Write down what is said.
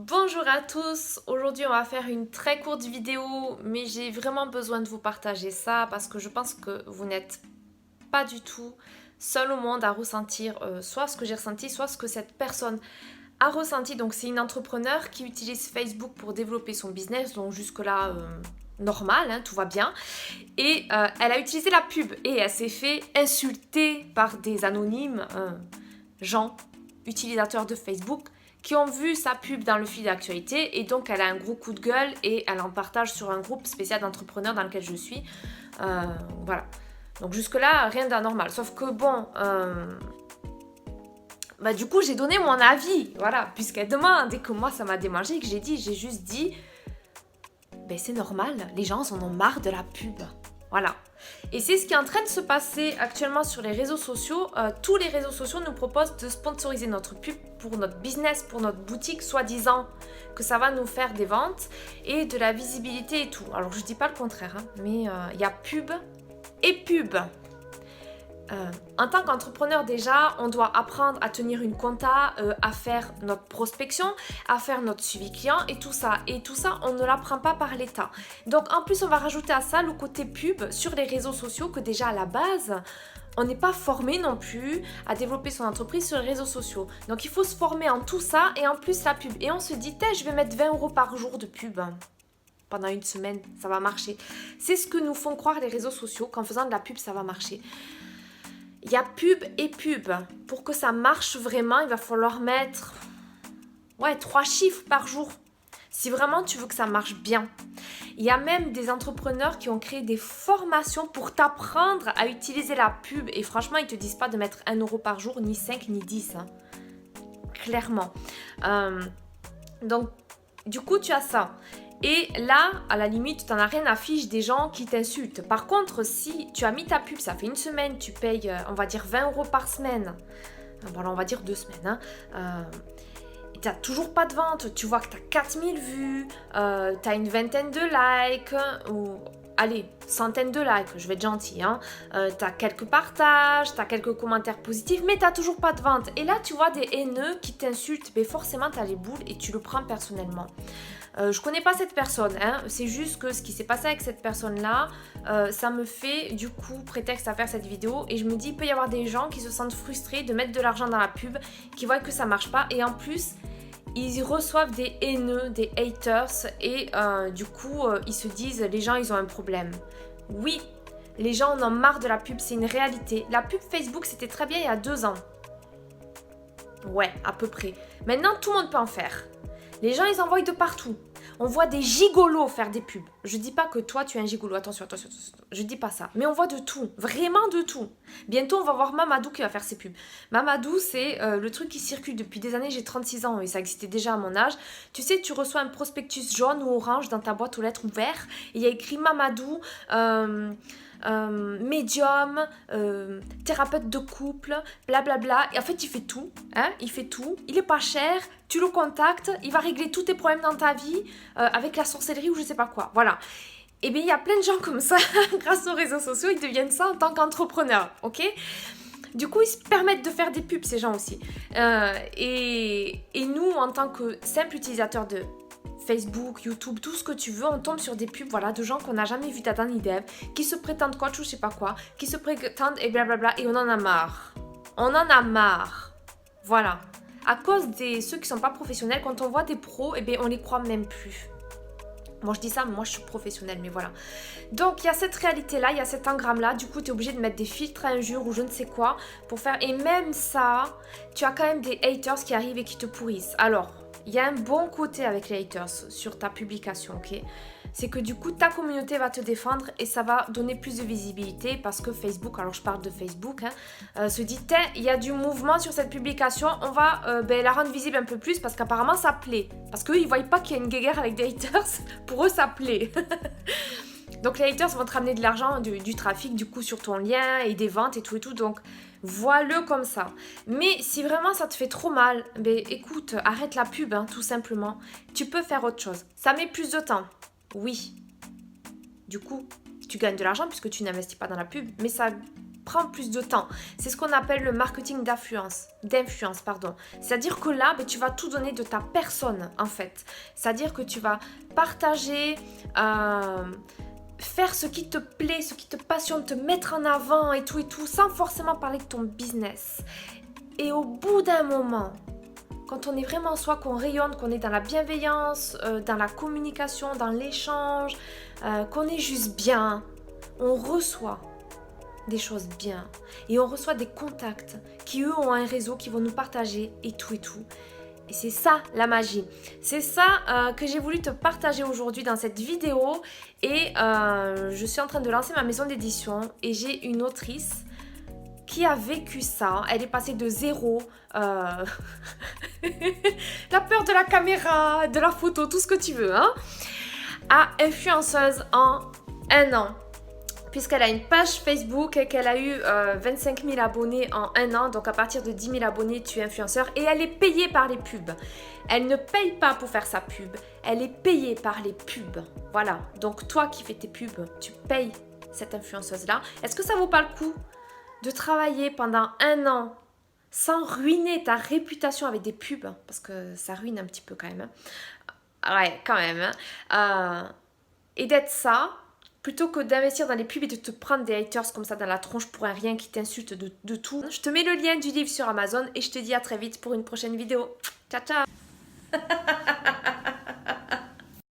Bonjour à tous, aujourd'hui on va faire une très courte vidéo mais j'ai vraiment besoin de vous partager ça parce que je pense que vous n'êtes pas du tout seul au monde à ressentir soit ce que j'ai ressenti, soit ce que cette personne a ressenti. Donc c'est une entrepreneur qui utilise Facebook pour développer son business, donc jusque là normal, hein, tout va bien. Et elle a utilisé la pub et elle s'est fait insulter par des anonymes gens, utilisateurs de Facebook qui ont vu sa pub dans le fil d'actualité et donc elle a un gros coup de gueule et elle en partage sur un groupe spécial d'entrepreneurs dans lequel je suis. Voilà. Donc jusque-là, rien d'anormal. Sauf que bon, du coup, j'ai donné mon avis, voilà, puisqu'elle demande et que moi, ça m'a démangé et que j'ai juste dit, c'est normal, les gens en ont marre de la pub. Voilà. Et c'est ce qui est en train de se passer actuellement sur les réseaux sociaux. Tous les réseaux sociaux nous proposent de sponsoriser notre pub pour notre business, pour notre boutique, soi-disant que ça va nous faire des ventes et de la visibilité et tout. Alors je dis pas le contraire, hein, mais il y a pub et pub. En tant qu'entrepreneur déjà, on doit apprendre à tenir une compta, à faire notre prospection, à faire notre suivi client et tout ça. Et tout ça, on ne l'apprend pas par l'État. Donc en plus, on va rajouter à ça le côté pub sur les réseaux sociaux que déjà à la base, on n'est pas formé non plus à développer son entreprise sur les réseaux sociaux. Donc il faut se former en tout ça et en plus la pub. Et on se dit, je vais mettre 20 € par jour de pub. Pendant une semaine, ça va marcher. C'est ce que nous font croire les réseaux sociaux qu'en faisant de la pub, ça va marcher. Il y a pub et pub. Pour que ça marche vraiment, il va falloir mettre 3 chiffres par jour. Si vraiment tu veux que ça marche bien. Il y a même des entrepreneurs qui ont créé des formations pour t'apprendre à utiliser la pub. Et franchement, ils ne te disent pas de mettre 1 € par jour, ni 5, ni 10. Hein. Clairement. Donc, du coup, tu as ça. Et là, à la limite, tu n'en as rien à fiche des gens qui t'insultent. Par contre, si tu as mis ta pub, ça fait une semaine, tu payes, on va dire 20 € par semaine. Voilà, on va dire 2 semaines. Et tu n'as toujours pas de vente. Tu vois que tu as 4000 vues, tu as une vingtaine de likes, ou allez, centaines de likes, je vais être gentille. Tu as quelques partages, tu as quelques commentaires positifs, mais tu n'as toujours pas de vente. Et là, tu vois des haineux qui t'insultent. Mais forcément, tu as les boules et tu le prends personnellement. Je connais pas cette personne, hein. C'est juste que ce qui s'est passé avec cette personne-là, ça me fait du coup prétexte à faire cette vidéo et je me dis il peut y avoir des gens qui se sentent frustrés de mettre de l'argent dans la pub, qui voient que ça marche pas et en plus ils reçoivent des haineux, des haters et du coup ils se disent les gens ils ont un problème. Oui, les gens en ont marre de la pub, c'est une réalité. La pub Facebook c'était très bien il y a 2 ans. Ouais, à peu près. Maintenant tout le monde peut en faire. Les gens, ils envoient de partout. On voit des gigolos faire des pubs. Je dis pas que toi, tu es un gigolo. Attention. Je dis pas ça. Mais on voit de tout. Vraiment de tout. Bientôt, on va voir Mamadou qui va faire ses pubs. Mamadou, c'est le truc qui circule depuis des années. J'ai 36 ans et ça existait déjà à mon âge. Tu sais, tu reçois un prospectus jaune ou orange dans ta boîte aux lettres ou vert. Et il y a écrit Mamadou... médium, thérapeute de couple, blablabla. Et en fait, il fait tout. Hein, il fait tout. Il est pas cher. Tu le contactes. Il va régler tous tes problèmes dans ta vie avec la sorcellerie ou je sais pas quoi. Voilà. Et bien, il y a plein de gens comme ça. Grâce aux réseaux sociaux, ils deviennent ça en tant qu'entrepreneurs. Ok ? Du coup, ils se permettent de faire des pubs, ces gens aussi. Et nous, en tant que simples utilisateurs de Facebook, YouTube, tout ce que tu veux, on tombe sur des pubs de gens qu'on n'a jamais vu d'Adam ni d'Ève, qui se prétendent coach ou je sais pas quoi, qui se prétendent et blablabla, et on en a marre. On en a marre. Voilà. À cause de ceux qui sont pas professionnels, quand on voit des pros, on les croit même plus. Moi je dis ça, mais moi je suis professionnelle, mais voilà. Donc il y a cette réalité-là, il y a cet engramme-là, du coup tu es obligé de mettre des filtres à injures ou je ne sais quoi pour faire... Et même ça, tu as quand même des haters qui arrivent et qui te pourrissent. Alors... Il y a un bon côté avec les haters sur ta publication, ok ? C'est que du coup, ta communauté va te défendre et ça va donner plus de visibilité parce que Facebook, alors je parle de Facebook, se dit, il y a du mouvement sur cette publication, on va la rendre visible un peu plus parce qu'apparemment ça plaît. Parce qu'eux, ils ne voient pas qu'il y a une guéguerre avec des haters, pour eux ça plaît. Donc les haters vont te ramener de l'argent, du trafic du coup sur ton lien et des ventes et tout, donc... Vois-le comme ça. Mais si vraiment ça te fait trop mal, écoute, arrête la pub, tout simplement. Tu peux faire autre chose. Ça met plus de temps. Oui. Du coup, tu gagnes de l'argent puisque tu n'investis pas dans la pub, mais ça prend plus de temps. C'est ce qu'on appelle le marketing d'influence, pardon. C'est-à-dire que là, tu vas tout donner de ta personne, en fait. C'est-à-dire que tu vas partager, faire ce qui te plaît, ce qui te passionne, te mettre en avant et tout, sans forcément parler de ton business. Et au bout d'un moment, quand on est vraiment soi, qu'on rayonne, qu'on est dans la bienveillance, dans la communication, dans l'échange, qu'on est juste bien, on reçoit des choses bien. Et on reçoit des contacts qui, eux, ont un réseau, qui vont nous partager et tout. Et c'est ça la magie. C'est ça que j'ai voulu te partager aujourd'hui dans cette vidéo. Et je suis en train de lancer ma maison d'édition et j'ai une autrice qui a vécu ça. Elle est passée de zéro, la peur de la caméra, de la photo, tout ce que tu veux, hein, à influenceuse en 1 an. Puisqu'elle a une page Facebook et qu'elle a eu 25 000 abonnés en 1 an. Donc à partir de 10 000 abonnés, tu es influenceur. Et elle est payée par les pubs. Elle ne paye pas pour faire sa pub. Elle est payée par les pubs. Voilà. Donc toi qui fais tes pubs, tu payes cette influenceuse-là. Est-ce que ça vaut pas le coup de travailler pendant 1 an sans ruiner ta réputation avec des pubs? Parce que ça ruine un petit peu quand même. Hein. Ouais, quand même. Hein. Et d'être ça... plutôt que d'investir dans les pubs et de te prendre des haters comme ça dans la tronche pour un rien qui t'insulte de tout. Je te mets le lien du livre sur Amazon et je te dis à très vite pour une prochaine vidéo. Ciao, ciao.